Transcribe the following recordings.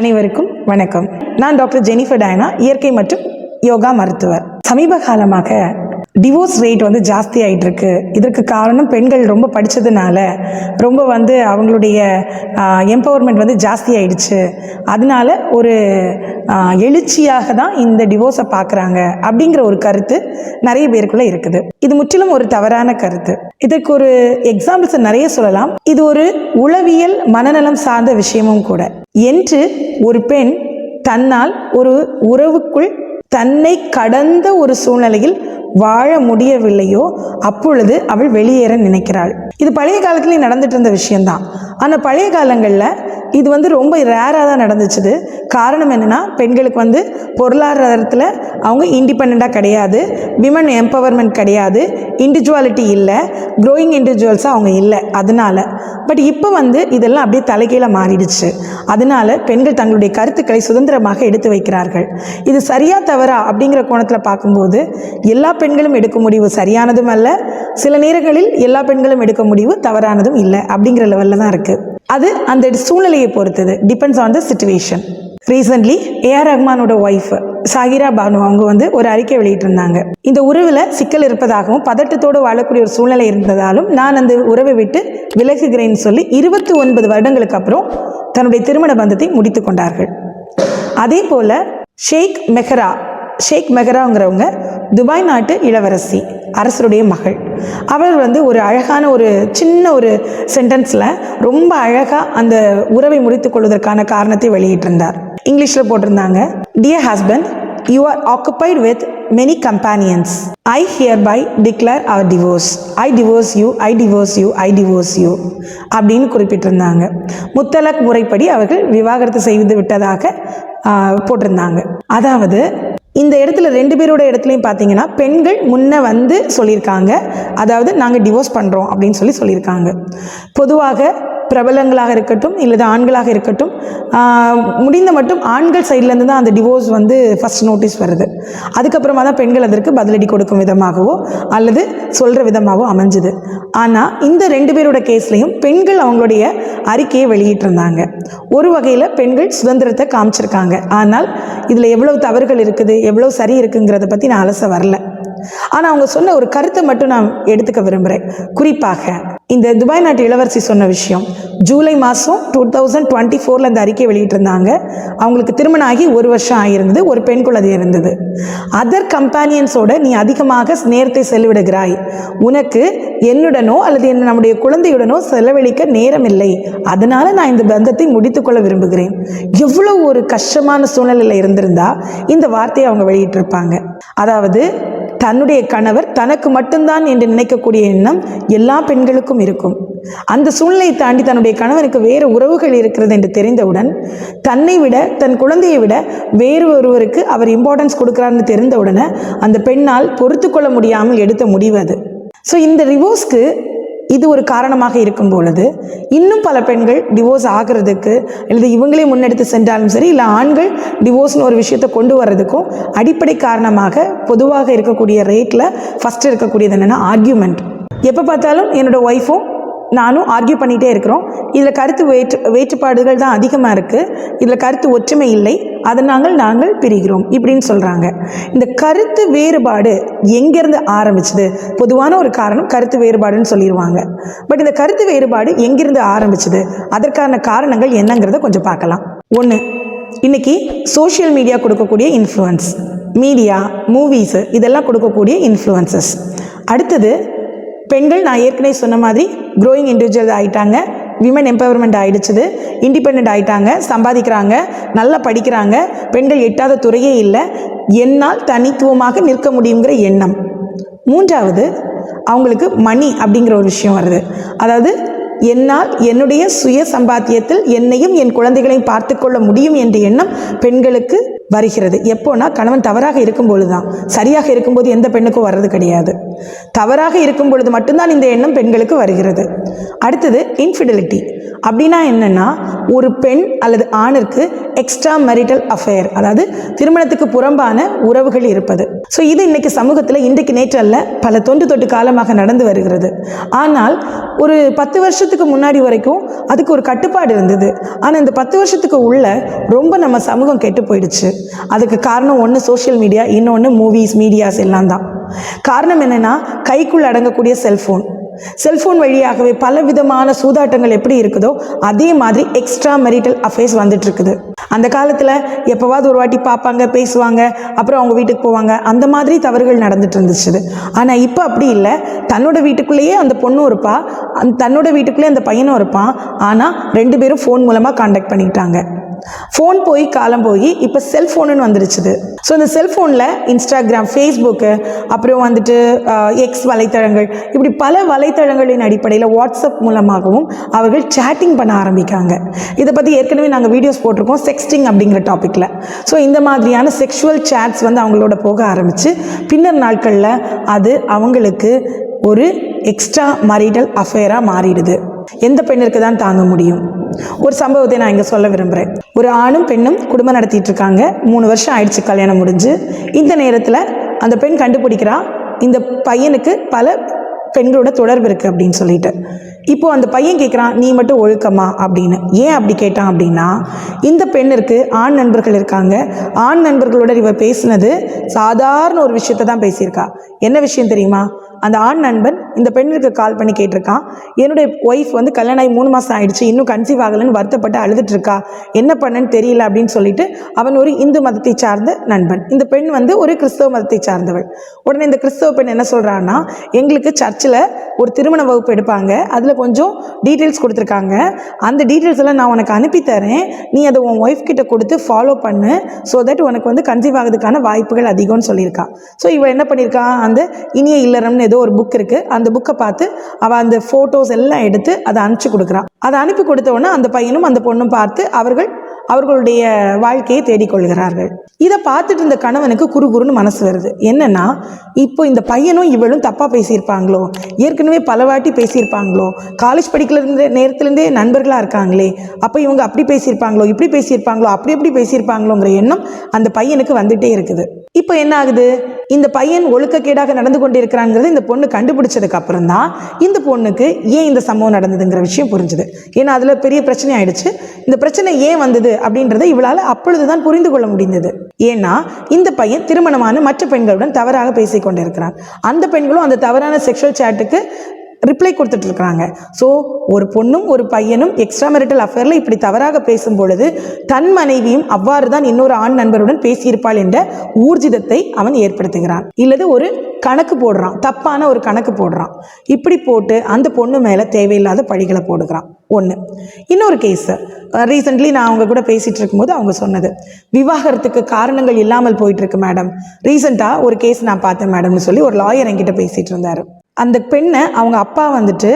அனைவருக்கும் வணக்கம். நான் டாக்டர் ஜெனிஃபர் டயனா, இயற்கை மற்றும் யோகா மருத்துவர். சமீப காலமாக டிவோர்ஸ் ரேட் ஜாஸ்தி ஆகிட்டு இருக்கு. இதற்கு காரணம் பெண்கள் ரொம்ப படித்ததுனால ரொம்ப அவங்களுடைய எம்பவர்மெண்ட் ஜாஸ்தி ஆயிடுச்சு. அதனால ஒரு எழுச்சியாக தான் இந்த டிவோர்ஸை பார்க்குறாங்க அப்படிங்கிற ஒரு கருத்து நிறைய பேருக்குள்ளே இருக்குது. இது முற்றிலும் ஒரு தவறான கருத்து. இதற்கு ஒரு எக்ஸாம்பிள்ஸை நிறைய சொல்லலாம். இது ஒரு உளவியல் மனநலம் சார்ந்த விஷயமும் கூட. என்று ஒரு பெண் தன்னால் ஒரு உறவுக்குள் தன்னை கடந்த ஒரு சூழ்நிலையில் வாழ முடியவில்லையோ அப்பொழுது அவள் வெளியேற நினைக்கிறாள். இது பழைய காலத்துலேயும் நடந்துட்டு இருந்த விஷயம்தான். ஆனால் பழைய காலங்களில் இது ரொம்ப ரேராக தான் நடந்துச்சுது. காரணம் என்னென்னா, பெண்களுக்கு பொருளாதாரத்தில் அவங்க இண்டிபெண்ட்டாக கிடையாது, விமன் எம்பவர்மெண்ட் கிடையாது, இண்டிவிஜுவாலிட்டி இல்லை, க்ரோயிங் இண்டிவிஜுவல்ஸாக அவங்க இல்லை. அதனால பட் இப்போ இதெல்லாம் அப்படியே தலைகீழ மாறிடுச்சு. அதனால பெண்கள் தங்களுடைய கருத்துக்களை சுதந்திரமாக எடுத்து வைக்கிறார்கள். இது சரியா தவறா அப்படிங்கிற கோணத்தில் பார்க்கும்போது எல்லா பெண்களும் எடுக்கும் முடிவு சரியானதும் அல்ல, சில நேரங்களில் எல்லா பெண்களும் எடுக்கும் முடிவு தவறானதும் இல்லை அப்படிங்கிற லெவலில் தான் இருக்குது. அது அந்த சூழ்நிலையை பொறுத்தது, depends on the situation. Recently AR ரஹ்மானோட ஒய்ஃப் சாகிரா பானு அவங்க ஒரு அறிக்கை வெளியிட்டிருந்தாங்க. இந்த உறவில் சிக்கல் இருப்பதாகவும் பதட்டத்தோடு வாழக்கூடிய ஒரு சூழ்நிலை இருந்ததாலும் நான் அந்த உறவை விட்டு விலகுகிறேன்னு சொல்லி 29 வருடங்களுக்கு அப்புறம் தன்னுடைய திருமண பந்தத்தை முடித்து கொண்டார்கள். அதே போல் ஷேக் மெஹராங்கிறவங்க துபாய் நாட்டு இளவரசி, அரசருடைய மகள். அவர் ஒரு அழகான ஒரு சின்ன ஒரு சென்டென்ஸில் ரொம்ப அழகாக அந்த உறவை முடித்துக் கொள்வதற்கான காரணத்தை வெளியிட்டிருந்தார். இங்கிலீஷில் போட்டிருந்தாங்க, dear husband, you are occupied with many companions. I hereby declare our divorce. I divorce you, I divorce you, I divorce you அப்படின்னு குறிப்பிட்டிருந்தாங்க. முத்தலக் முறைப்படி அவர்கள் விவாகரத்து செய்து விட்டதாக போட்டிருந்தாங்க. அதாவது இந்த இடத்துல 2 பேரோட இடத்துலையும் பார்த்தீங்கன்னா பெண்கள் முன்ன சொல்லியிருக்காங்க, அதாவது நாங்கள் டிவோர்ஸ் பண்ணுறோம் அப்படின்னு சொல்லியிருக்காங்க. பொதுவாக பிரபலங்களாக இருக்கட்டும் இல்லது ஆண்களாக இருக்கட்டும், முடிந்த மட்டும் ஆண்கள் சைட்லேருந்து தான் அந்த டிவோர்ஸ் ஃபஸ்ட் நோட்டீஸ் வருது. அதுக்கப்புறமா தான் பெண்கள் அதற்கு பதிலடி கொடுக்கும் விதமாகவோ அல்லது சொல்கிற விதமாகவோ அமைஞ்சுது. ஆனால் இந்த 2 பேரோட கேஸ்லையும் பெண்கள் அவங்களுடைய அறிக்கையை வெளியிட்டிருந்தாங்க. ஒரு வகையில் பெண்கள் சுதந்திரத்தை காமிச்சிருக்காங்க. ஆனால் இதில் எவ்வளவு தவறுகள் இருக்குது, எவ்வளோ சரி இருக்குங்கிறத பற்றி நான் அலச வரல. ஆனால் அவங்க சொன்ன ஒரு கருத்தை மட்டும் நான் எடுத்துக்க விரும்புகிறேன். குறிப்பாக இந்த துபாய் நாட்டு இளவரசி சொன்ன விஷயம், ஜூலை மாதம் 2024 அந்த அறிக்கை வெளியிட்டிருந்தாங்க. அவங்களுக்கு திருமணம் ஆகி 1 வருஷம் ஆகியிருந்தது, ஒரு பெண் குழந்தை இருந்தது. அதர் கம்பேனியன்ஸோட நீ அதிகமாக நேரத்தை செலவிடுகிறாய், உனக்கு என்னுடனோ அல்லது நம்முடைய குழந்தையுடனோ செலவழிக்க நேரம் இல்லை, அதனால நான் இந்த பந்தத்தை முடித்துக்கொள்ள விரும்புகிறேன். எவ்வளோ ஒரு கஷ்டமான சூழ்நிலையில் இருந்திருந்தா இந்த வார்த்தையை அவங்க வெளியிட்டிருப்பாங்க. அதாவது தன்னுடைய கணவர் தனக்கு மட்டும்தான் என்று நினைக்கக்கூடிய எண்ணம் எல்லா பெண்களுக்கும் இருக்கும். அந்த சூழ்நிலையை தாண்டி தன்னுடைய கணவனுக்கு வேறு உறவுகள் இருக்கிறது என்று தெரிந்தவுடன், தன்னை விட தன் குழந்தையை விட வேறு ஒருவருக்கு அவர் இம்பார்ட்டன்ஸ் கொடுக்குறாருன்னு தெரிந்தவுடனே அந்த பெண்ணால் பொறுத்து கொள்ள முடியாமல் எடுத்த முடிவு அது. ஸோ இந்த டிவோர்ஸ்க்கு இது ஒரு காரணமாக இருக்கும் பொழுது இன்னும் பல பெண்கள் டிவோர்ஸ் ஆகிறதுக்கு அல்லது இவங்களே முன்னெடுத்து சென்றாலும் சரி, இல்லை ஆண்கள் டிவோர்ஸ்னு ஒரு விஷயத்தை கொண்டு வர்றதுக்கும் அடிப்படை காரணமாக பொதுவாக இருக்கக்கூடிய ரேட்டில் ஃபஸ்ட்டு இருக்கக்கூடியது என்னென்னா ஆர்கியூமெண்ட். எப்போ பார்த்தாலும் என்னோடய ஒய்ஃபும் நானும் ஆர்கியூ பண்ணிகிட்டே இருக்கிறோம், இதில் கருத்து வேற்றுப்பாடுகள் தான் அதிகமாக இருக்குது, இதில் கருத்து ஒற்றுமை இல்லை, அதனால் நாங்கள் பிரிகிறோம் இப்படின்னு சொல்கிறாங்க. இந்த கருத்து வேறுபாடு எங்கேருந்து ஆரம்பிச்சுது? பொதுவான ஒரு காரணம் கருத்து வேறுபாடுன்னு சொல்லிடுவாங்க. பட் இந்த கருத்து வேறுபாடு எங்கிருந்து ஆரம்பிச்சுது, அதற்கான காரணங்கள் என்னங்கிறத கொஞ்சம் பார்க்கலாம். 1, இன்றைக்கி சோஷியல் மீடியா கொடுக்கக்கூடிய இன்ஃப்ளூயன்ஸ், மீடியா, மூவிஸு இதெல்லாம் கொடுக்கக்கூடிய இன்ஃப்ளூயன்சஸ். அடுத்தது பெண்கள், நான் ஏற்கனவே சொன்ன மாதிரி க்ரோயிங் இண்டிவிஜுவல் ஆகிட்டாங்க, விமன் எம்பவர்மெண்ட் ஆகிடுச்சுது, இண்டிபெண்ட் ஆகிட்டாங்க, சம்பாதிக்கிறாங்க, நல்லா படிக்கிறாங்க, பெண்கள் எட்டாத துறையே இல்லை, என்னால் தனித்துவமாக நிற்க முடியுங்கிற எண்ணம். 3வது அவங்களுக்கு மணி அப்படிங்கிற ஒரு விஷயம் வருது. அதாவது என்னால் என்னுடைய சுய சம்பாத்தியத்தில் என்னையும் என் குழந்தைகளையும் பார்த்து கொள்ள முடியும் என்ற எண்ணம் பெண்களுக்கு வருகிறது. எப்போனா கணவன் தவறாக இருக்கும்பொழுது தான். சரியாக இருக்கும்போது எந்த பெண்ணுக்கும் வர்றது கிடையாது. தவறாக இருக்கும் பொழுது மட்டும்தான் இந்த எண்ணம் பெண்களுக்கு வருகிறது. அடுத்தது இன்ஃபிடெலிட்டி. அப்படின்னா என்னன்னா, ஒரு பெண் அல்லது ஆணிற்கு எக்ஸ்ட்ரா மேரிட்டல் அஃபேர், அதாவது திருமணத்துக்கு புறம்பான உறவுகள் இருப்பது. ஸோ இது இன்னைக்கு சமூகத்தில் இன்றைக்கு நேற்று அல்ல, பல தொன்று காலமாக நடந்து வருகிறது. ஆனால் ஒரு 10 வருஷத்துக்கு முன்னாடி வரைக்கும் அதுக்கு ஒரு கட்டுப்பாடு இருந்தது. ஆனால் இந்த 10 வருஷத்துக்கு உள்ள ரொம்ப நம்ம சமூகம் கெட்டு போயிடுச்சு. அதுக்கு காரணம் ஒன்று சோஷியல் மீடியா, இன்னொன்று மூவிஸ், மீடியாஸ் எல்லாம் தான். காரணம் என்னென்னா, கைக்குள் அடங்கக்கூடிய செல்ஃபோன் வழியாகவே பல விதமான சூதாட்டங்கள் எப்படி இருக்குதோ அதே மாதிரி எக்ஸ்ட்ரா மேரிட்டல் அஃபேர்ஸ் வந்துட்டு இருக்குது. அந்த காலத்தில் எப்போவாவது ஒரு வாட்டி பார்ப்பாங்க, பேசுவாங்க, அப்புறம் அவங்க வீட்டுக்கு போவாங்க. அந்த மாதிரி தவறுகள் நடந்துட்டு இருந்துச்சு. ஆனால் இப்போ அப்படி இல்லை. தன்னோட வீட்டுக்குள்ளேயே அந்த பொண்ணும் இருப்பா, தன்னோட வீட்டுக்குள்ளேயே அந்த பையனும் இருப்பான். ஆனால் 2 பேரும் ஃபோன் மூலமாக கான்டாக்ட் பண்ணிக்கிட்டாங்க. ஃபோன் போய் காலம் போய் இப்போ செல்ஃபோனுன்னு வந்துருச்சுது. ஸோ இந்த செல்ஃபோனில் இன்ஸ்டாகிராம், ஃபேஸ்புக்கு, அப்புறம் வந்துட்டு எக்ஸ் வலைத்தளங்கள், இப்படி பல வலைத்தளங்களின் அடிப்படையில் வாட்ஸ்அப் மூலமாகவும் அவர்கள் சேட்டிங் பண்ண ஆரம்பிக்காங்க. இதை பற்றி ஏற்கனவே நாங்கள் வீடியோஸ் போட்டிருக்கோம், செக்ஸ்டிங் அப்படிங்கிற டாப்பிக்கில். ஸோ இந்த மாதிரியான செக்ஷுவல் சேட்ஸ் வந்து அவங்களோட போக ஆரம்பித்து பின்னர் நாட்களில் அது அவங்களுக்கு ஒரு எக்ஸ்ட்ரா மேரிட்டல் அஃபேராக மாறிடுது. எந்த பெண்ணிற்கு தான் தாங்க முடியும்? ஒரு சம்பவத்தை நான் இங்கே சொல்ல விரும்புகிறேன். ஒரு ஆணும் பெண்ணும் குடும்பம் நடத்திட்டு இருக்காங்க. 3 வருஷம் ஆயிடுச்சு கல்யாணம் முடிஞ்சு. இந்த நேரத்தில் அந்த பெண் கண்டுபிடிக்கிறா, இந்த பையனுக்கு பல பெண்களோட தொடர்பு இருக்குது அப்படின்னு சொல்லிட்டு. இப்போது அந்த பையன் கேட்குறான், நீ மட்டும் ஒழுக்கமா அப்படின்னு. ஏன் அப்படி கேட்டான் அப்படின்னா, இந்த பெண்ணிற்கு ஆண் நண்பர்கள் இருக்காங்க. ஆண் நண்பர்களோட இவ பேசினது சாதாரண ஒரு விஷயத்தை தான் பேசியிருக்கா. என்ன விஷயம் தெரியுமா? அந்த ஆண் நண்பன் இந்த பெண்ணுக்கு கால் பண்ணி கேட்டிருக்கான், என்னுடைய ஒய்ஃப் வந்து கல்யாணம் ஆகி 3 மாதம் ஆயிடுச்சு, இன்னும் கன்சீவ் ஆகலைன்னு வருத்தப்பட்டு அழுதுட்டு இருக்கா, என்ன பண்ணன்னு தெரியல அப்படின்னு சொல்லிட்டு. அவன் ஒரு இந்து மதத்தை சார்ந்த நண்பன், இந்த பெண் வந்து ஒரு கிறிஸ்தவ மதத்தை சார்ந்தவள். உடனே இந்த கிறிஸ்தவ பெண் என்ன சொல்கிறான்னா, எங்களுக்கு சர்ச்சில் ஒரு திருமண வகுப்பு எடுப்பாங்க, அதில் கொஞ்சம் டீட்டெயில்ஸ் கொடுத்துருக்காங்க, அந்த டீட்டெயில்ஸ் எல்லாம் நான் உனக்கு அனுப்பி தரேன், நீ அதை உன் ஒய்ஃப் கிட்ட கொடுத்து ஃபாலோ பண்ணு, ஸோ தட் உனக்கு வந்து கன்சீவ் ஆகிறதுக்கான வாய்ப்புகள் அதிகம்னு சொல்லியிருக்கான். ஸோ இவள் என்ன பண்ணியிருக்கான், அந்த இனிய இல்லறம்னு ஏதோ ஒரு புக் இருக்குது, அந்த புக்கை பார்த்து அவள் அந்த ஃபோட்டோஸ் எல்லாம் எடுத்து அதை அனுப்பிச்சி கொடுக்குறான். அதை அனுப்பி கொடுத்த உடனே அந்த பையனும் அந்த பொண்ணும் பார்த்து அவர்களுடைய வாழ்க்கையை தேடிக்கொள்கிறார்கள். இதை பார்த்துட்டு இந்த கணவனுக்கு குறுகுறுன்னு மனசு வருது. என்னன்னா, இப்போ இந்த பையனும் இவளும் தப்பாக பேசியிருப்பாங்களோ, ஏற்கனவே பல வாட்டி பேசியிருப்பாங்களோ, காலேஜ் படிக்கிற நேரத்துலேருந்தே நண்பர்களாக இருக்காங்களே, அப்போ இவங்க அப்படி பேசியிருப்பாங்களோ, இப்படி பேசியிருப்பாங்களோ, அப்படி எப்படி பேசியிருப்பாங்களோங்கிற எண்ணம் அந்த பையனுக்கு வந்துட்டே இருக்குது. இப்போ என்ன ஆகுது, இந்த பையன் ஒழுக்கக்கேடாக நடந்து கொண்டு இருக்கிறாங்கிறது இந்த பொண்ணு கண்டுபிடிச்சதுக்கு அப்புறம் தான் இந்த பொண்ணுக்கு ஏன் இந்த சம்பவம் நடந்ததுங்கிற விஷயம் புரிஞ்சுது. ஏன்னா அதில் பெரிய பிரச்சனை ஆயிடுச்சு. இந்த பிரச்சனை ஏன் வந்தது அப்படின்றத இவளால் அப்பொழுதுதான் புரிந்து கொள்ள முடிந்தது. ஏன்னா இந்த பையன் திருமணமான மற்ற பெண்களுடன் தவறாக பேசிக்கொண்டிருக்கிறான். அந்த பெண்களும் அந்த தவறான செக்ஷுவல் சேட்டுக்கு ரிப்ளை கொடுத்துட்டு இருக்கிறாங்க. ஸோ ஒரு பொண்ணும் ஒரு பையனும் எக்ஸ்ட்ரா மேரிட்டல் அஃபேரில் இப்படி தவறாக பேசும் பொழுது தன் மனைவியும் அவ்வாறு தான் இன்னொரு ஆண் நண்பருடன் பேசியிருப்பாள் என்ற ஊர்ஜிதத்தை அவன் ஏற்படுத்துகிறான். இல்லது ஒரு கணக்கு போடுறான், தப்பான ஒரு கணக்கு போடுறான். இப்படி போட்டு அந்த பொண்ணு மேலே தேவையில்லாத பழிகளை போடுகிறான். ஒன்று. இன்னொரு கேஸ் ரீசெண்ட்லி நான் அவங்க கூட பேசிகிட்டு இருக்கும்போது அவங்க சொன்னது, விவாகரத்துக்கு காரணங்கள் இல்லாமல் போயிட்டு இருக்கு மேடம். ரீசெண்டாக ஒரு கேஸ் நான் பார்த்தேன் மேடம்னு சொல்லி ஒரு லாயர் என்கிட்ட பேசிகிட்டு இருந்தார். அந்த பெண்ணை அவங்க அப்பா வந்துட்டு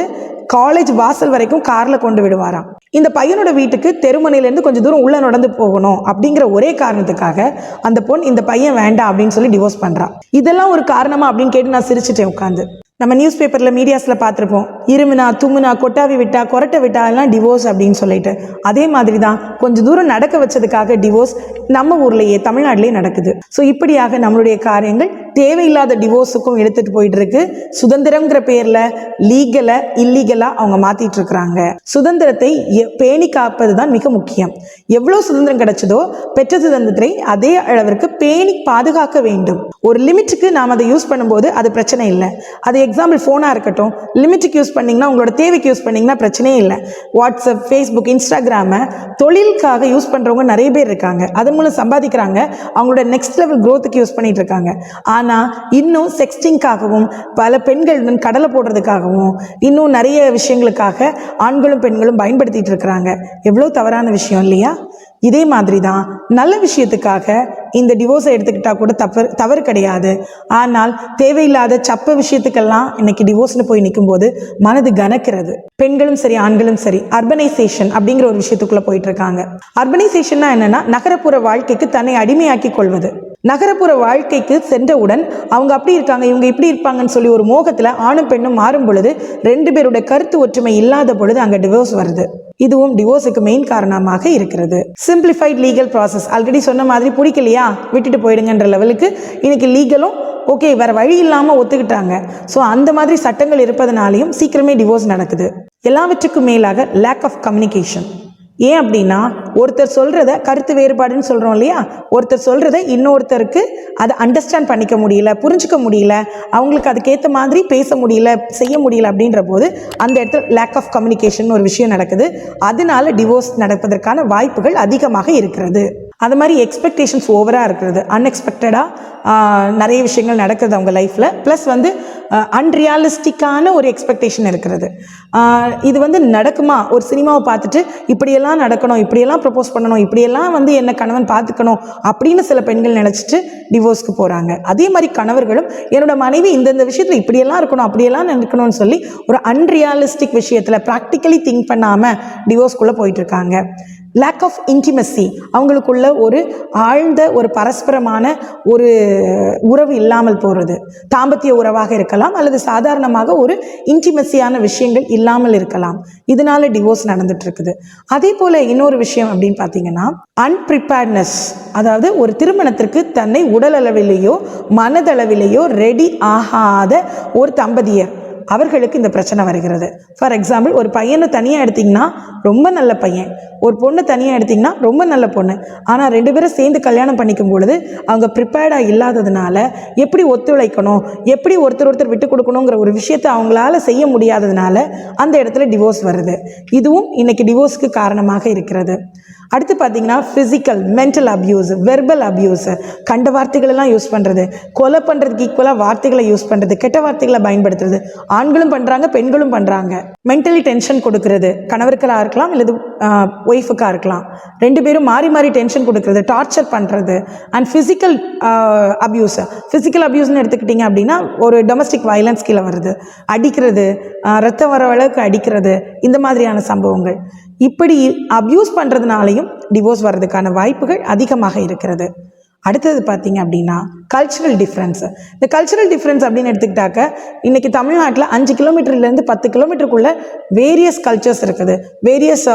காலேஜ் வாசல் வரைக்கும் காரில் கொண்டு விடுவாராம். இந்த பையனோட வீட்டுக்கு தெருமனையிலேருந்து கொஞ்சம் தூரம் உள்ளே நடந்து போகணும் அப்படிங்கிற ஒரே காரணத்துக்காக அந்த பொண்ணு இந்த பையன் வேண்டாம் அப்படின்னு சொல்லி டிவோர்ஸ் பண்ணுறான். இதெல்லாம் ஒரு காரணமா அப்படின்னு கேட்டு நான் சிரிச்சிட்டேன் உட்காந்து. நம்ம நியூஸ் பேப்பரில், மீடியாஸில் பார்த்துருப்போம், இருமுனா, தும்முனா, கொட்டாவி விட்டா, கொரட்டை விட்டா எல்லாம் டிவோர்ஸ் அப்படின்னு சொல்லிட்டு. அதே மாதிரி தான் கொஞ்சம் தூரம் நடக்க வச்சதுக்காக டிவோர்ஸ் நம்ம ஊர்லேயே, தமிழ்நாட்டிலேயே நடக்குது. ஸோ இப்படியாக நம்மளுடைய காரியங்கள் தேவையில்லாத டிவோர்ஸுக்கும் எடுத்துகிட்டு போயிட்டு இருக்கு. சுதந்திரங்கிற பேரில் லீகலை இல்லீகலாக அவங்க மாற்றிட்டு இருக்கிறாங்க. சுதந்திரத்தை பேணி காப்பது தான் மிக முக்கியம். எவ்வளோ சுதந்திரம் கிடைச்சதோ பெற்ற சுதந்திரத்தை அதே அளவிற்கு பேணி பாதுகாக்க வேண்டும். ஒரு லிமிட்டுக்கு நாம் அதை யூஸ் பண்ணும்போது அது பிரச்சனை இல்லை. அது எக்ஸாம்பிள் ஃபோனாக இருக்கட்டும், லிமிட்டுக்கு யூஸ் பண்ணிங்கன்னா, உங்களோட தேவைக்கு யூஸ் பண்ணிங்கன்னா பிரச்சனையே இல்லை. வாட்ஸ்அப், ஃபேஸ்புக், இன்ஸ்டாகிராமை தொழிலுக்காக யூஸ் பண்ணுறவங்க நிறைய பேர் இருக்காங்க. அதன் மூலம் சம்பாதிக்கிறாங்க, அவங்களோட நெக்ஸ்ட் லெவல் க்ரோத்துக்கு யூஸ் பண்ணிட்டு இருக்காங்க. ஆனால் இன்னும் செக்ஸ்டிங்காகவும், பல பெண்களுடன் கடலை போடுறதுக்காகவும், இன்னும் நிறைய விஷயங்களுக்காக ஆண்களும் பெண்களும் பயன்படுத்திட்டு இருக்கிறாங்க. எவ்வளோ தவறான விஷயம் இல்லையா? இதே மாதிரி தான் நல்ல விஷயத்துக்காக இந்த டிவோர்ஸை எடுத்துக்கிட்டால் கூட தவறு கிடையாது. ஆனால் தேவையில்லாத சப்ப விஷயத்துக்கெல்லாம் இன்னைக்கு டிவோர்ஸ்னு போய் நிற்கும்போது மனது கனக்கிறது. பெண்களும் சரி ஆண்களும் சரி அர்பனைசேஷன் அப்படிங்கிற ஒரு விஷயத்துக்குள்ளே போயிட்டு இருக்காங்க. அர்பனைசேஷன்னா என்னன்னா, நகரப்புற வாழ்க்கைக்கு தன்னை அடிமையாக்கி கொள்வது. நகரப்புற வாழ்க்கைக்கு சென்றவுடன் அவங்க அப்படி இருக்காங்க, இவங்க இப்படி இருப்பாங்கன்னு சொல்லி ஒரு மோகத்தில் ஆணும் பெண்ணும் மாறும் பொழுது 2 பேருடைய கருத்து ஒற்றுமை இல்லாத பொழுது அங்கே டிவோர்ஸ் வருது. இதுவும் டிவோர்ஸுக்கு மெயின் காரணமாக இருக்கிறது. சிம்பிளிஃபைட் லீகல் ப்ராசஸ், ஆல்ரெடி சொன்ன மாதிரி பிடிக்கலையா விட்டுட்டு போயிடுங்கன்ற லெவலுக்கு இன்னைக்கு லீகலும் ஓகே வேற வழி இல்லாமல் ஒத்துக்கிட்டாங்க. ஸோ அந்த மாதிரி சட்டங்கள் இருப்பதனாலையும் சீக்கிரமே டிவோர்ஸ் நடக்குது. எல்லாவற்றுக்கும் மேலாக லேக் ஆஃப் கம்யூனிகேஷன். ஏன் அப்படின்னா, ஒருத்தர் சொல்கிறத கருத்து வேறுபாடுன்னு சொல்கிறோம் இல்லையா, ஒருத்தர் சொல்கிறத இன்னொருத்தருக்கு அதை அண்டர்ஸ்டாண்ட் பண்ணிக்க முடியல, புரிஞ்சிக்க முடியல, அவங்களுக்கு அதுக்கேற்ற மாதிரி பேச முடியல, செய்ய முடியல அப்படின்ற போது அந்த இடத்துல லேக் ஆஃப் கம்யூனிகேஷன் ஒரு விஷயம் நடக்குது. அதனால டிவோர்ஸ் நடப்பதற்கான வாய்ப்புகள் அதிகமாக இருக்கிறது. அது மாதிரி எக்ஸ்பெக்டேஷன்ஸ் ஓவராக இருக்கிறது. அன்எக்ஸ்பெக்டடாக நிறைய விஷயங்கள் நடக்குது அவங்க லைஃப்பில். ப்ளஸ் வந்து அன்ரியாலிஸ்டிக்கான ஒரு எக்ஸ்பெக்டேஷன் இருக்கிறது. இது வந்து நடக்குமா, ஒரு சினிமாவை பார்த்துட்டு இப்படியெல்லாம் நடக்கணும், இப்படியெல்லாம் ப்ரப்போஸ் பண்ணணும், இப்படியெல்லாம் வந்து என்ன கணவன் பார்த்துக்கணும் அப்படின்னு சில பெண்கள் நினச்சிட்டு டிவோர்ஸ்க்கு போகிறாங்க. அதே மாதிரி கணவர்களும் என்னோட மனைவி இந்தந்த விஷயத்தில் இப்படியெல்லாம் இருக்கணும் அப்படியெல்லாம் இருக்கணும்னு சொல்லி ஒரு அன்ரியாலிஸ்டிக் விஷயத்தில் ப்ராக்டிக்கலி திங்க் பண்ணாமல் டிவோர்ஸ்குள்ளே போயிட்டுருக்காங்க. லேக் ஆஃப் இன்டிமசி, அவங்களுக்குள்ள ஒரு ஆழ்ந்த ஒரு பரஸ்பரமான ஒரு உறவு இல்லாமல் போகிறது. தாம்பத்திய உறவாக இருக்கலாம் அல்லது சாதாரணமாக ஒரு இன்டிமசியான விஷயங்கள் இல்லாமல் இருக்கலாம். இதனால டிவோர்ஸ் நடந்துட்டு இருக்குது. அதே போல் இன்னொரு விஷயம் அப்படின்னு பார்த்தீங்கன்னா, அன்பிரிப்பேர்ட்னஸ், அதாவது ஒரு திருமணத்திற்கு தன்னை உடல் அளவிலேயோ மனதளவிலேயோ ரெடி ஆகாத ஒரு தம்பதியர், அவர்களுக்கு இந்த பிரச்சனை வருகிறது. ஃபார் எக்ஸாம்பிள், ஒரு பையனை தனியாக எடுத்திங்கன்னா ரொம்ப நல்ல பையன், ஒரு பொண்ணு தனியாக எடுத்திங்கன்னா ரொம்ப நல்ல பொண்ணு. ஆனால் 2 பேரும் சேர்ந்து கல்யாணம் பண்ணிக்கும் பொழுது அவங்க ப்ரிப்பேர்டாக இல்லாததுனால எப்படி ஒத்துழைக்கணும், எப்படி ஒருத்தர் விட்டு கொடுக்கணுங்கிற ஒரு விஷயத்தை அவங்களால செய்ய முடியாததுனால அந்த இடத்துல டிவோர்ஸ் வருது. இதுவும் இன்னைக்கு டிவோர்ஸ்க்கு காரணமாக இருக்கிறது. அடுத்து பார்த்தீங்கன்னா physical mental abuse, verbal abuse, கண்ட வார்த்தைகளெல்லாம் யூஸ் பண்ணுறது, கொலை பண்ணுறதுக்கு ஈக்குவலாக வார்த்தைகளை யூஸ் பண்ணுறது, கெட்ட வார்த்தைகளை பயன்படுத்துறது, ஆண்களும் பண்ணுறாங்க பெண்களும் பண்ணுறாங்க. மென்டலி டென்ஷன் கொடுக்கறது, கணவருக்காக இருக்கலாம் இல்லது ஒய்ஃபுக்காக இருக்கலாம், 2 பேரும் மாறி மாறி டென்ஷன் கொடுக்கறது, டார்ச்சர் பண்ணுறது. அண்ட் ஃபிசிக்கல் அப்யூஸ், ஃபிசிக்கல் அப்யூஸ்ன்னு எடுத்துக்கிட்டிங்க அப்படின்னா ஒரு டொமஸ்டிக் வயலன்ஸ் கீழே வருது, அடிக்கிறது, ரத்தம் வர அளவுக்கு அடிக்கிறது, இந்த மாதிரியான சம்பவங்கள். இப்படி அப்யூஸ் பண்ணுறதுனாலையும் டிவோர்ஸ் வர்றதுக்கான வாய்ப்புகள் அதிகமாக இருக்கிறது. அடுத்தது பார்த்தீங்க அப்படின்னா கல்ச்சுரல் டிஃப்ரென்ஸ். இந்த கல்ச்சுரல் டிஃப்ரென்ஸ் அப்படின்னு எடுத்துக்கிட்டாக்க இன்றைக்கி தமிழ்நாட்டில் 5 கிலோமீட்டர்லேருந்து 10 கிலோமீட்டருக்குள்ளே வேரியஸ் கல்ச்சர்ஸ் இருக்குது, வேரியஸ்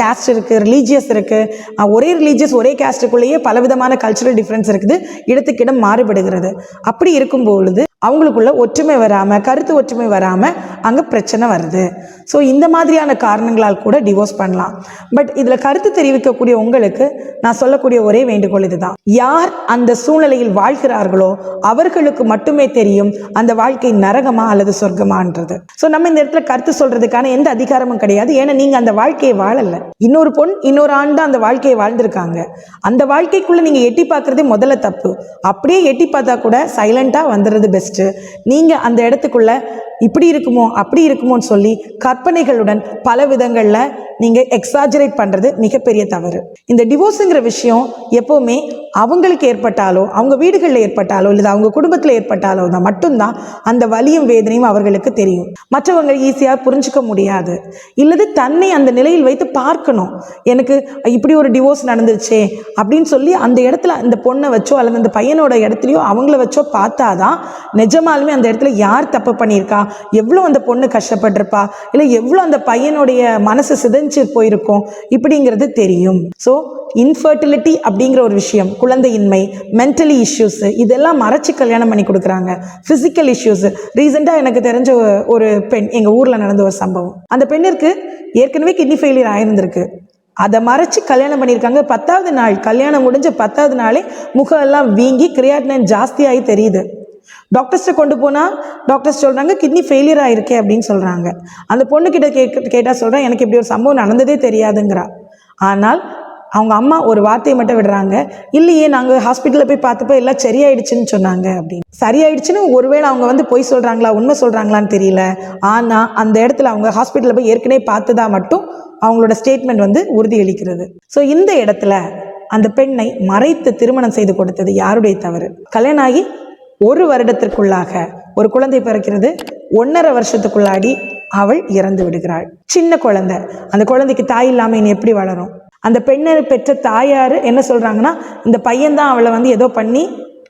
கேஸ்ட் இருக்குது, ரிலீஜியஸ் இருக்குது. ஒரே ரிலீஜியஸ் ஒரே கேஸ்ட்டுக்குள்ளேயே பலவிதமான கல்ச்சுரல் டிஃப்ரென்ஸ் இருக்குது, இடத்துக்கிடம் மாறுபடுகிறது. அப்படி இருக்கும்பொழுது அவங்களுக்குள்ள ஒற்றுமை வராமல், கருத்து ஒற்றுமை வராமல் அங்கே பிரச்சனை வருது. ஸோ இந்த மாதிரியான காரணங்களால் கூட டிவோர்ஸ் பண்ணலாம். பட் இதில் கருத்து தெரிவிக்கக்கூடிய உங்களுக்கு நான் சொல்லக்கூடிய ஒரே வேண்டுகோள் இதுதான்: யார் அந்த சூழ்நிலையில் வாழ்கிறார்களோ அவர்களுக்கு மட்டுமே தெரியும் அந்த வாழ்க்கை நரகமா அல்லது சொர்க்கமான்றது. ஸோ நம்ம இந்த இடத்துல கருத்து சொல்றதுக்கான எந்த அதிகாரமும் கிடையாது. ஏன்னா நீங்கள் அந்த வாழ்க்கையை வாழலை, இன்னொரு பொண் இன்னொரு ஆண் தான் அந்த வாழ்க்கையை வாழ்ந்திருக்காங்க. அந்த வாழ்க்கைக்குள்ளே நீங்கள் எட்டி பார்க்குறதே முதல்ல தப்பு. அப்படியே எட்டி பார்த்தா கூட சைலண்ட்டாக வந்துடுறது பெஸ்ட். நீங்கள் அந்த இடத்துக்குள்ள இப்படி இருக்குமோ அப்படி இருக்குமோன்னு சொல்லி கற்பனைகளுடன் பல விதங்களில் நீங்கள் எக்ஸாஜரேட் பண்ணுறது மிகப்பெரிய தவறு. இந்த டிவோர்ஸுங்கிற விஷயம் எப்போவுமே அவங்களுக்கு ஏற்பட்டாலோ, அவங்க வீடுகளில் ஏற்பட்டாலோ, இல்லை அவங்க குடும்பத்தில் ஏற்பட்டாலோ தான் மட்டும்தான் அந்த வலியும் வேதனையும் அவர்களுக்கு தெரியும். மற்றவங்க ஈஸியாக புரிஞ்சிக்க முடியாது. இல்லது தன்னை அந்த நிலையில் வைத்து பார்க்கணும், எனக்கு இப்படி ஒரு டிவோர்ஸ் நடந்துருச்சே அப்படின்னு சொல்லி அந்த இடத்துல அந்த பொண்ணை வச்சோ அல்லது அந்த பையனோட இடத்துலையோ அவங்கள வச்சோ பார்த்தாதான் நிஜமாலுமே அந்த இடத்துல யார் தப்பு பண்ணியிருக்கா, எவ்வளோ அந்த பொண்ணு கஷ்டப்பட்டிருப்பா, இல்லை எவ்வளோ அந்த பையனுடைய மனசு சிதைஞ்சு போயிருக்கும் இப்படிங்கிறது தெரியும். ஸோ இன்ஃபர்டிலிட்டி அப்படிங்கிற ஒரு விஷயம், குழந்தையின்மை, மென்டலி இஷ்யூஸ், இதெல்லாம் மறைச்சி கல்யாணம் பண்ணி கொடுக்குறாங்க. ஃபிசிக்கல் இஷ்யூஸ், ரீசெண்டாக எனக்கு தெரிஞ்ச ஒரு பெண், எங்கள் ஊரில் நடந்த ஒரு சம்பவம். அந்த பெண்ணிற்கு ஏற்கனவே கிட்னி ஃபெயிலியர் ஆயிருந்திருக்கு, அதை மறைச்சி கல்யாணம் பண்ணியிருக்காங்க. 10வது நாள் கல்யாணம் முடிஞ்ச 10வது நாளே முகம் எல்லாம் வீங்கி கிரியாட்டினைன் ஜாஸ்தியாகி தெரியுது. டாக்டர்ஸ்ட்டை கொண்டு போனால் டாக்டர்ஸ் சொல்கிறாங்க கிட்னி ஃபெயிலியர் ஆகிருக்கே அப்படின்னு சொல்கிறாங்க. அந்த பொண்ணுக்கிட்ட கேட்டால் சொல்கிறேன், எனக்கு இப்படி ஒரு சம்பவம் நடந்ததே தெரியாதுங்கிறா. ஆனால் அவங்க அம்மா ஒரு வார்த்தையை மட்டும் விடுறாங்க, இல்லையே நாங்கள் ஹாஸ்பிட்டலில் போய் பார்த்தப்போ எல்லாம் சரியாயிடுச்சுன்னு சொன்னாங்க அப்படின்னு. சரியாயிடுச்சுன்னு ஒருவேளை அவங்க வந்து பொய் சொல்கிறாங்களா உண்மை சொல்கிறாங்களான்னு தெரியல. ஆனால் அந்த இடத்துல அவங்க ஹாஸ்பிட்டலில் போய் ஏற்கனவே பார்த்ததா மட்டும் அவங்களோட ஸ்டேட்மெண்ட் வந்து உறுதியளிக்கிறது. ஸோ இந்த இடத்துல அந்த பெண்ணை மறைத்து திருமணம் செய்து கொடுத்தது யாருடைய தவறு? கல்யாணம் ஆகி 1 வருடத்திற்குள்ளாக ஒரு குழந்தை பிறக்கிறது. 1.5 வருஷத்துக்குள்ளாடி அவள் இறந்து விடுகிறாள். சின்ன குழந்தை, அந்த குழந்தைக்கு தாய் இல்லாமல் இனி எப்படி வளரும்? அந்த பெண்ணை பெற்ற தாயார் என்ன சொல்கிறாங்கன்னா, இந்த பையன்தான் அவளை வந்து ஏதோ பண்ணி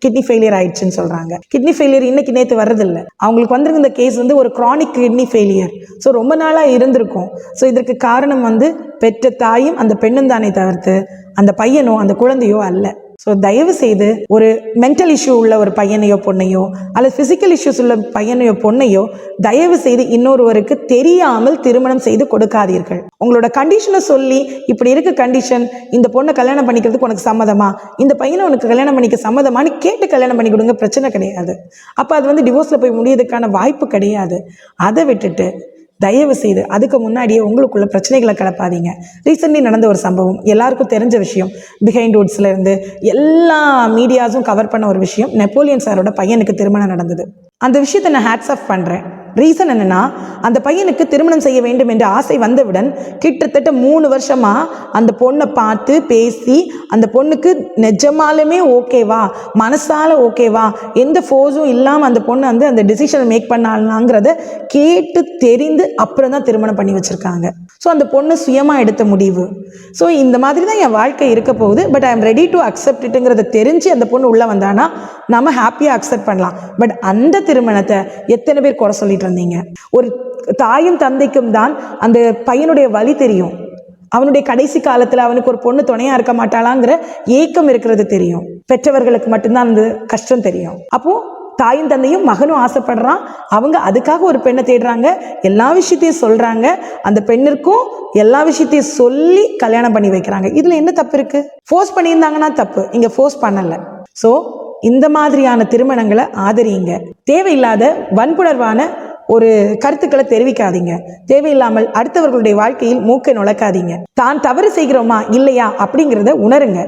கிட்னி ஃபெயிலியர் ஆயிடுச்சுன்னு சொல்கிறாங்க. கிட்னி ஃபெயிலியர் இன்னைக்கு நேற்று வர்றதில்லை. அவங்களுக்கு வந்திருக்க இந்த கேஸ் வந்து ஒரு க்ரானிக் கிட்னி ஃபெயிலியர். ஸோ ரொம்ப நாளாக இருந்திருக்கும். ஸோ இதற்கு காரணம் வந்து பெற்ற தாயும் அந்த பெண்ணும் தானே தவிர்த்து அந்த பையனோ அந்த குழந்தையோ அல்ல. ஸோ தயவு செய்து ஒரு மென்டல் இஷ்யூ உள்ள ஒரு பையனையோ பொண்ணையோ அல்லது ஃபிசிக்கல் இஷ்யூஸ் உள்ள பையனையோ பொண்ணையோ தயவு செய்து இன்னொருவருக்கு தெரியாமல் திருமணம் செய்து கொடுக்காதீர்கள். உங்களோட கண்டிஷனை சொல்லி, இப்படி இருக்க கண்டிஷன், இந்த பொண்ணை கல்யாணம் பண்ணிக்கிறதுக்கு உனக்கு சம்மதமா, இந்த பையனை உனக்கு கல்யாணம் பண்ணிக்க சம்மதமானு கேட்டு கல்யாணம் பண்ணி கொடுங்க, பிரச்சனை கிடையாது. அப்போ அது வந்து டிவோர்ஸில் போய் முடியறதுக்கான வாய்ப்பு கிடையாது. அதை விட்டுட்டு தயவு செய்து அதுக்கு முன்னாடியே உங்களுக்குள்ள பிரச்சனைகளை கிளப்பாதீங்க. ரீசெண்ட்லி நடந்த ஒரு சம்பவம், எல்லாருக்கும் தெரிஞ்ச விஷயம், பிஹைண்ட் வுட்ஸ்ல இருந்து எல்லா மீடியாஸும் கவர் பண்ண ஒரு விஷயம், நெப்போலியன் சாரோட பையனுக்கு திருமணம் நடந்தது. அந்த விஷயத்தை நான் ஹேட்ஸ் ஆஃப் பண்ணுறேன். ரீசன் என்னன்னா, அந்த பையனுக்கு திருமணம் செய்ய வேண்டும் என்ற ஆசை வந்தவுடன் கிட்டத்தட்ட 3 வருஷமா அந்த பொண்ணை பார்த்து பேசி, அந்த பொண்ணுக்கு நிஜமாலுமே ஓகேவா, மனசால ஓகேவா, எந்த ஃபோர்ஸும் இல்லாமல் அந்த பொண்ணை வந்து அந்த டிசிஷனை மேக் பண்ணலாங்கிறத கேட்டு தெரிந்து அப்புறம் தான் திருமணம் பண்ணி வச்சுருக்காங்க. ஸோ அந்த பொண்ணு சுயமாக எடுத்த முடிவு. ஸோ இந்த மாதிரி தான் என் வாழ்க்கை இருக்க போகுது, but I am ready to accept இட்டுங்கிறத தெரிஞ்சு அந்த பொண்ணு உள்ளே வந்தானா நம்ம ஹாப்பியாக அக்செப்ட் பண்ணலாம். பட் அந்த திருமணத்தை எத்தனை பேர் குறை சொல்லிட்டு இருந்தீங்க? ஒரு தாயும் தந்தைக்கும் தான் அந்த பையனுடைய வலி தெரியும். அவனுடைய கடைசி காலத்தில் அவனுக்கு ஒரு பொண்ணு துணையா இருக்க மாட்டாளாங்கிற ஏக்கம் இருக்கிறது தெரியும். பெற்றவர்களுக்கு மட்டும்தான் அந்த கஷ்டம் தெரியும். அப்போ தாயும் தந்தையும் மகனும் ஆசைப்படுறான், அவங்க அதுக்காக ஒரு பெண்ணை தேடுறாங்க, எல்லா விஷயத்தையும் சொல்றாங்க, அந்த பெண்ணிற்கும் எல்லா விஷயத்தையும் சொல்லி கல்யாணம் பண்ணி வைக்கிறாங்க. இதுல என்ன தப்பு இருக்கு? ஃபோர்ஸ் பண்ணியிருந்தாங்கன்னா தப்பு, இங்க ஃபோர்ஸ் பண்ணல. ஸோ இந்த மாதிரியான திருமணங்களை ஆதரிங்க. தேவையில்லாத வன்புணர்வான ஒரு கருத்துக்களை தெரிவிக்காதீங்க. தேவையில்லாமல் அடுத்தவர்களுடைய வாழ்க்கையில் மூக்கை நுழைக்காதீங்க. தான் தவறு செய்கிறோமா இல்லையா அப்படிங்கிறத உணருங்க.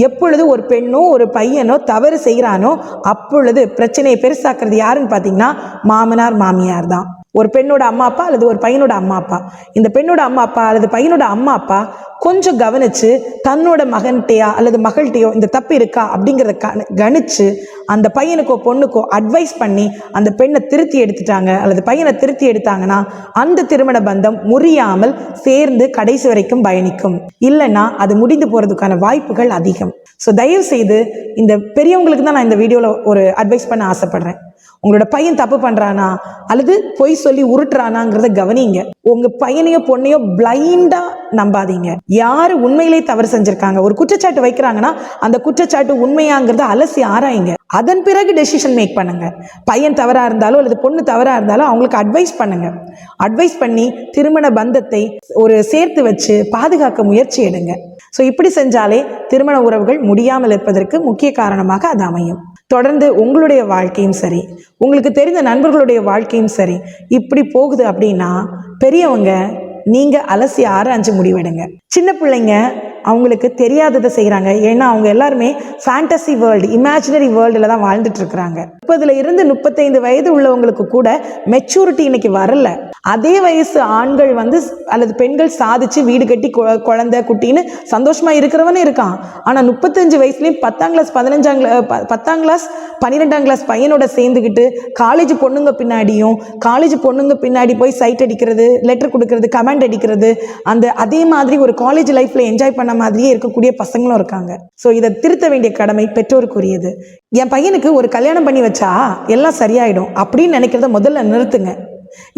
எப்பொழுது ஒரு பெண்ணோ ஒரு பையனோ தவறு செய்கிறானோ அப்பொழுது பிரச்சனையை பெருசாக்குறது யாருன்னு பார்த்தீங்கன்னா மாமனார் மாமியார் தான். ஒரு பெண்ணோட அம்மா அப்பா அல்லது ஒரு பையனோட அம்மா அப்பா, இந்த பெண்ணோட அம்மா அப்பா அல்லது பையனோட அம்மா அப்பா கொஞ்சம் கவனிச்சு தன்னோட மகன்கிட்டயோ அல்லது மகள்கிட்டயோ இந்த தப்பு இருக்கா அப்படிங்கிறத கணிச்சு அந்த பையனுக்கோ பொண்ணுக்கோ அட்வைஸ் பண்ணி அந்த பெண்ணை திருத்தி எடுத்துட்டாங்க அல்லது பையனை திருத்தி எடுத்தாங்கன்னா அந்த திருமண பந்தம் முறியாமல் சேர்ந்து கடைசி வரைக்கும் பயணிக்கும். இல்லைன்னா அது முடிந்து போறதுக்கான வாய்ப்புகள் அதிகம். ஸோ தயவு செய்து இந்த பெரியவங்களுக்கு தான் நான் இந்த வீடியோவில் ஒரு அட்வைஸ் பண்ண ஆசைப்படுறேன். உங்களோட பையன் தப்பு பண்றானா அல்லது பொய் சொல்லி உருட்டுறானாங்கிறத கவனிங்க. உங்க பையனையோ பொண்ணையோ பிளைண்டா நம்பாதீங்க. யாரு உண்மையிலே தவறு செஞ்சிருக்காங்க, ஒரு குற்றச்சாட்டு வைக்கிறாங்கன்னா அந்த குற்றச்சாட்டு உண்மையாங்கிறத அலசி ஆராயுங்க. அதன் பிறகு டெசிஷன் மேக் பண்ணுங்க. பையன் தவறா இருந்தாலும் அல்லது பொண்ணு தவறா இருந்தாலும் அவங்களுக்கு அட்வைஸ் பண்ணுங்க. அட்வைஸ் பண்ணி திருமண பந்தத்தை ஒரு சேர்த்து வச்சு பாதுகாக்க முயற்சி எடுங்க. ஸோ இப்படி செஞ்சாலே திருமண உறவுகள் முடியாமல் இருப்பதற்கு முக்கிய காரணமாக அது அமையும். தொடர்ந்து உங்களுடைய வாழ்க்கையும் சரி, உங்களுக்கு தெரிந்த நண்பர்களுடைய வாழ்க்கையும் சரி இப்படி போகுது அப்படின்னா பெரியவங்க நீங்க அலசி ஆராய்ஞ்சு முடிவெடுங்க. சின்ன பிள்ளைங்க அவங்களுக்கு தெரியாததை செய்கிறாங்க. ஏன்னா அவங்க எல்லாருமே ஃபேண்டசி வேர்ல்டு, இமேஜினரி வேர்ல்டில் தான் வாழ்ந்துட்டு இருக்கிறாங்க. 30 இருந்து 35 வயது உள்ளவங்களுக்கு கூட மெச்சூரிட்டி இன்னைக்கு வரல. அதே வயசு ஆண்கள் வந்து அல்லது பெண்கள் சாதிச்சு வீடு கட்டி குழந்தை குட்டின்னு சந்தோஷமா இருக்கிறவனே இருக்கான். ஆனா 35 வயசுலயும் 10ஆம் கிளாஸ் 10ஆம் கிளாஸ் 12ஆம் கிளாஸ் பையனோட சேர்ந்துக்கிட்டு காலேஜ் பொண்ணுங்க பின்னாடி போய் சைட் அடிக்கிறது, லெட்டர் கொடுக்கறது, கமெண்ட் அடிக்கிறது, அதே மாதிரி ஒரு காலேஜ் லைஃப்ல என்ஜாய் பண்ண மாதிரியே இருக்கக்கூடிய பசங்களும் இருக்காங்க. ஸோ இதை திருத்த வேண்டிய கடமை பெற்றோருக்குரியது. என் பையனுக்கு ஒரு கல்யாணம் பண்ணி வச்சா எல்லாம் சரியாயிடும் அப்படின்னு நினைக்கிறத முதல்ல நிறுத்துங்க.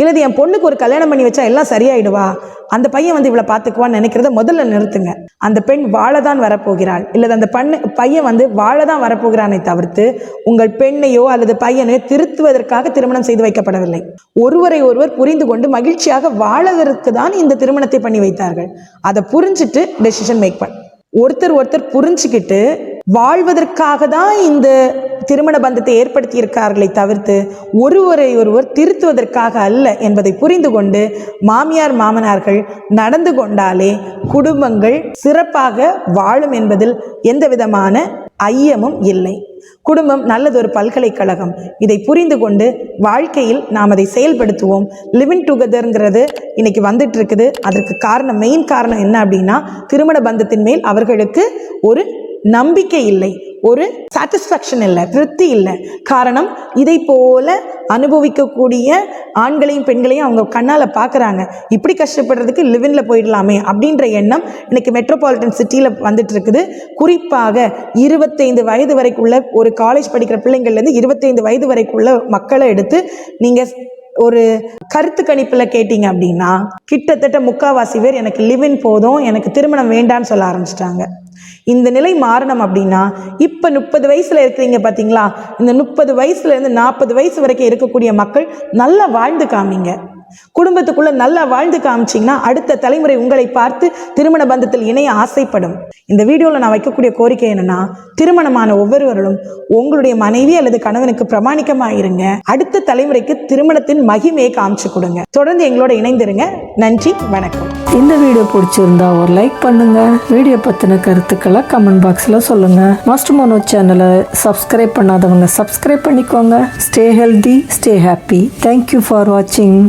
இல்லது என் பொண்ணுக்கு ஒரு கல்யாணம் பண்ணி வச்சா எல்லாம் சரியாயிடுவா, அந்த பையன் வந்து இவளை பார்த்துக்குவான்னு நினைக்கிறத முதல்ல நிறுத்துங்க. அந்த பெண் வாழதான் வரப்போகிறாள், இல்லது அந்த பையன் வந்து வாழதான் வரப்போகிறானை தவிர்த்து உங்கள் பெண்ணையோ அல்லது பையனையோ திருத்துவதற்காக திருமணம் செய்து வைக்கப்படவில்லை. ஒருவரை ஒருவர் புரிந்து கொண்டு மகிழ்ச்சியாக வாழவதற்கு தான் இந்த திருமணத்தை பண்ணி வைத்தார்கள். அதை புரிஞ்சுட்டு டெசிஷன் மேக் பண்ண ஒருத்தர் புரிஞ்சுக்கிட்டு வாழ்வதற்காக தான் இந்த திருமண பந்தத்தை ஏற்படுத்தியிருக்கார்களே தவிர்த்து ஒருவர் திருத்துவதற்காக அல்ல என்பதை புரிந்து கொண்டு மாமியார் மாமனார்கள் நடந்து கொண்டாலே குடும்பங்கள் சிறப்பாக வாழும் என்பதில் எந்த விதமான ஐயமும் இல்லை. குடும்பம் நல்லதொரு பல்கலைக்கழகம். இதை புரிந்து கொண்டு வாழ்க்கையில் நாம் அதை செயல்படுத்துவோம். லிவிங் டுகெதர்ங்கிறது இன்னைக்கு வந்துட்டு இருக்குது. அதற்கு காரணம், மெயின் காரணம் என்ன அப்படின்னா, திருமண பந்தத்தின் மேல் அவர்களுக்கு ஒரு நம்பிக்கை இல்லை, ஒரு சாட்டிஸ்ஃபேக்ஷன் இல்லை, திருப்தி இல்லை. காரணம், இதை போல அனுபவிக்கக்கூடிய ஆண்களையும் பெண்களையும் அவங்க கண்ணால் பார்க்குறாங்க. இப்படி கஷ்டப்படுறதுக்கு லிவின்ல போயிடலாமே அப்படின்ற எண்ணம் இன்னைக்கு மெட்ரோபாலிட்டன் சிட்டியில் வந்துட்டு இருக்குது. குறிப்பாக 25 வயது வரைக்குள்ள ஒரு காலேஜ் படிக்கிற பிள்ளைங்கள்லேருந்து 25 வயது வரைக்குள்ள மக்களை எடுத்து நீங்கள் ஒரு கருத்து கணிப்பில் கேட்டீங்க அப்படின்னா கிட்டத்தட்ட 3/4 பேர் எனக்கு லிவின் போதும், எனக்கு திருமணம் வேண்டான்னு சொல்ல ஆரம்பிச்சிட்டாங்க. இந்த நிலை மாறணும் அப்படின்னா இப்போ 30 வயசுல இருக்கிறீங்க பார்த்தீங்களா, இந்த 30 வயசுலேருந்து 40 வயசு வரைக்கும் இருக்கக்கூடிய மக்கள் நல்லா வாழ்ந்து காமிங்க. குடும்பத்துக்குள்ள நல்லா வாழ்ந்து காமிச்சிங்கன்னா அடுத்த தலைமுறை உங்களை பார்த்து திருமண பந்தத்தில் இணைய ஆசைப்படும். இந்த வீடியோவில் நான் வைக்கக்கூடிய கோரிக்கை என்னன்னா, திருமணமான ஒவ்வொருவர்களும் உங்களுடைய மனைவி அல்லது கணவனுக்கு பிரமாணிக்கமாக இருங்க. அடுத்த தலைமுறைக்கு திருமணத்தின் மகிமையை காமிச்சு கொடுங்க. தொடர்ந்து எங்களோட இணைந்திருங்க. நன்றி, வணக்கம். இந்த வீடியோ பிடிச்சிருந்தா ஒரு லைக் பண்ணுங்க. வீடியோ பத்தின கருத்துக்களை கமெண்ட் பாக்ஸ்ல சொல்லுங்க. மாஸ்டர் மனோ சேனலை சப்ஸ்கிரைப் பண்ணாதவங்க சப்ஸ்கிரைப் பண்ணிக்கோங்க. Stay healthy, stay happy. Thank you for வாட்சிங்.